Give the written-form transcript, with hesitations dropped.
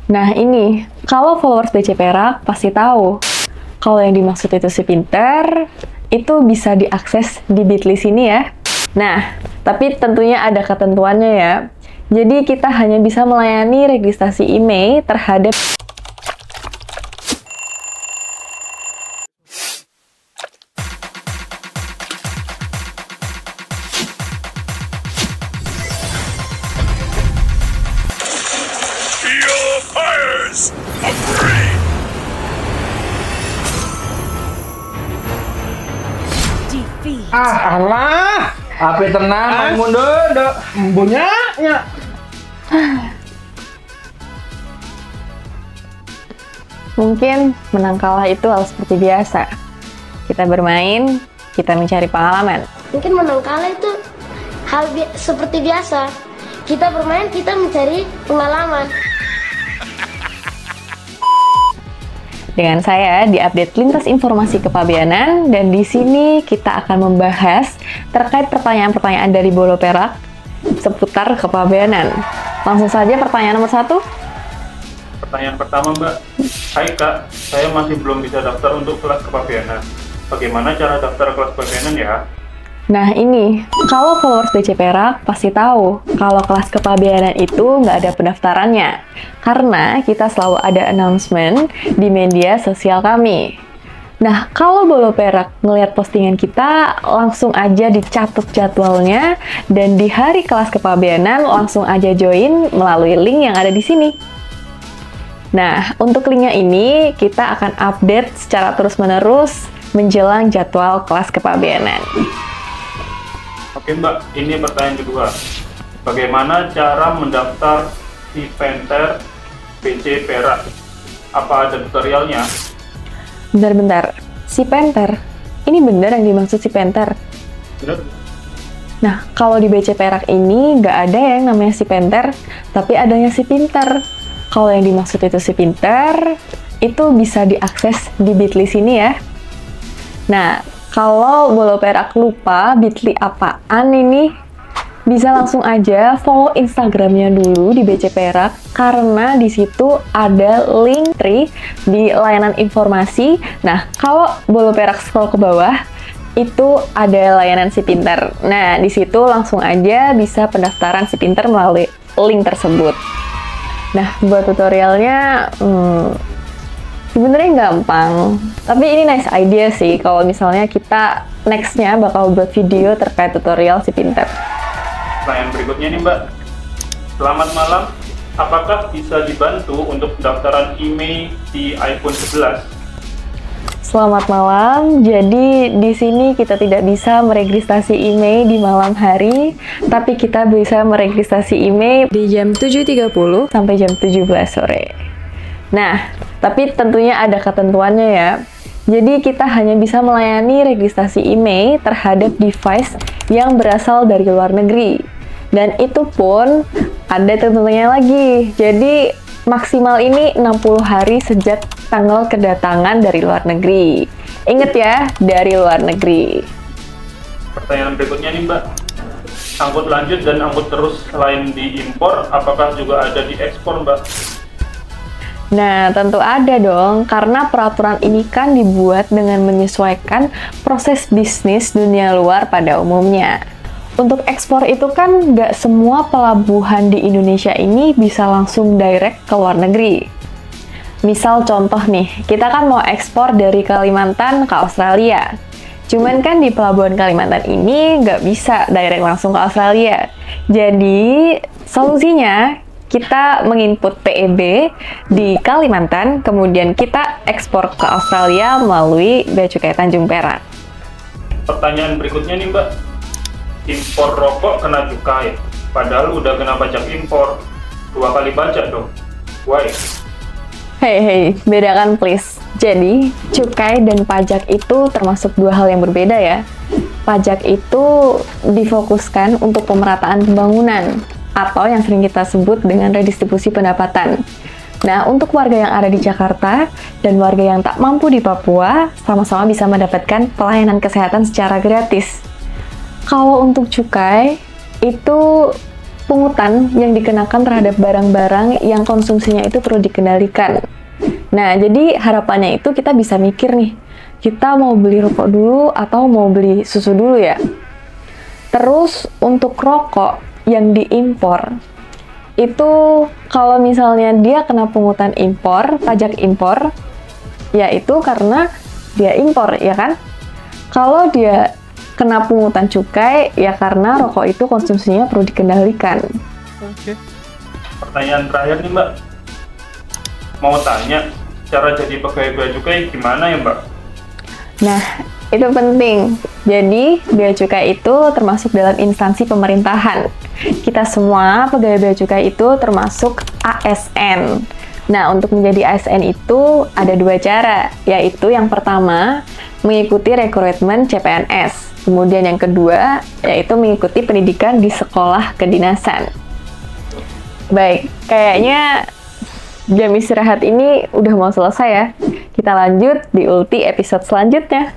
Nah ini, kalau followers BC Perak pasti tahu. Kalau yang dimaksud itu si pinter, itu bisa diakses di Bitly sini ya. Nah, tapi tentunya ada ketentuannya ya. Jadi kita hanya bisa melayani registrasi email terhadap Alah, api tenang, mundur, embunnya. mungkin menang kalah itu hal seperti biasa. Kita bermain, kita mencari pengalaman. Mungkin menang kalah itu hal seperti biasa. Kita bermain, kita mencari pengalaman. Dengan saya di update lintas informasi kepabeanan, dan di sini kita akan membahas terkait pertanyaan-pertanyaan dari Bolo Perak seputar kepabeanan. Langsung saja pertanyaan nomor 1. Pertanyaan pertama, Mbak. Hai Kak, saya masih belum bisa daftar untuk kelas kepabeanan. Bagaimana cara daftar kelas kepabeanan ya? Nah ini, kalau followers BC Perak pasti tahu kalau kelas kepabeanan itu nggak ada pendaftarannya. Karena kita selalu ada announcement di media sosial kami. Nah, kalau Bolo Perak ngelihat postingan kita, langsung aja dicatat jadwalnya, dan di hari kelas kepabeanan langsung aja join melalui link yang ada di sini. Nah, untuk linknya ini kita akan update secara terus-menerus menjelang jadwal kelas kepabeanan. Oke Mbak, ini pertanyaan kedua. Bagaimana cara mendaftar si Penter BC Perak? Apa ada tutorialnya? Bentar-bentar, si Penter? Ini bener yang dimaksud si Penter? Bener? Nah, kalau di BC Perak ini nggak ada yang namanya si Penter, tapi adanya si Pinter. Kalau yang dimaksud itu si Pinter, itu bisa diakses di Bitly sini ya. Nah, kalau Bolo Perak lupa Bitly apaan ini, bisa langsung aja follow Instagramnya dulu di BC Perak, karena di situ ada link tree di layanan informasi. Nah, kalau Bolo Perak scroll ke bawah, itu ada layanan si Pinter. Nah, di situ langsung aja bisa pendaftaran si Pinter melalui link tersebut. Nah, buat tutorialnya, sebenarnya gampang, tapi ini nice idea sih kalau misalnya kita next-nya bakal buat video terkait tutorial si Pinter. Pertanyaan berikutnya nih Mbak. Selamat malam, apakah bisa dibantu untuk pendaftaran email di iPhone 11? Selamat malam, jadi di sini kita tidak bisa meregistrasi email di malam hari, tapi kita bisa meregistrasi email di jam 7.30 sampai jam 17 sore. Nah, tapi tentunya ada ketentuannya ya. Jadi kita hanya bisa melayani registrasi email terhadap device yang berasal dari luar negeri. Dan itu pun ada tentunya lagi. Jadi maksimal ini 60 hari sejak tanggal kedatangan dari luar negeri. Ingat ya, dari luar negeri. Pertanyaan berikutnya nih Mbak. Angkut lanjut dan angkut terus selain diimpor, apakah juga ada diekspor Mbak? Nah, tentu ada dong, karena peraturan ini kan dibuat dengan menyesuaikan proses bisnis dunia luar pada umumnya. Untuk ekspor itu kan nggak semua pelabuhan di Indonesia ini bisa langsung direct ke luar negeri. Misal contoh nih, kita kan mau ekspor dari Kalimantan ke Australia. Cuman kan di pelabuhan Kalimantan ini nggak bisa direct langsung ke Australia. Jadi, solusinya kita menginput PEB di Kalimantan, kemudian kita ekspor ke Australia melalui Bea Cukai Tanjung Perak. Pertanyaan berikutnya nih Mbak. Impor rokok kena cukai, padahal udah kena pajak impor. 2 kali pajak dong. Why? Hey, bedakan please. Jadi, cukai dan pajak itu termasuk 2 hal yang berbeda ya. Pajak itu difokuskan untuk pemerataan pembangunan, atau yang sering kita sebut dengan redistribusi pendapatan. Nah, untuk warga yang ada di Jakarta dan warga yang tak mampu di Papua, sama-sama bisa mendapatkan pelayanan kesehatan secara gratis. Kalau untuk cukai, itu pungutan yang dikenakan terhadap barang-barang yang konsumsinya itu perlu dikendalikan. Nah, jadi harapannya itu kita bisa mikir nih, kita mau beli rokok dulu atau mau beli susu dulu ya. Terus untuk rokok yang diimpor, itu kalau misalnya dia kena pungutan impor, pajak impor, ya itu karena dia impor, ya kan? Kalau dia kena pungutan cukai, ya karena rokok itu konsumsinya perlu dikendalikan. Oke. Pertanyaan terakhir nih Mbak, mau tanya cara jadi pegawai bea cukai gimana ya Mbak? Nah, itu penting. Jadi, bea cukai itu termasuk dalam instansi pemerintahan. Kita semua pegawai bea cukai itu termasuk ASN. Nah, untuk menjadi ASN itu ada 2 cara, yaitu yang pertama, mengikuti rekrutmen CPNS. Kemudian yang kedua, yaitu mengikuti pendidikan di sekolah kedinasan. Baik, kayaknya jam istirahat ini udah mau selesai ya. Kita lanjut di ulti episode selanjutnya.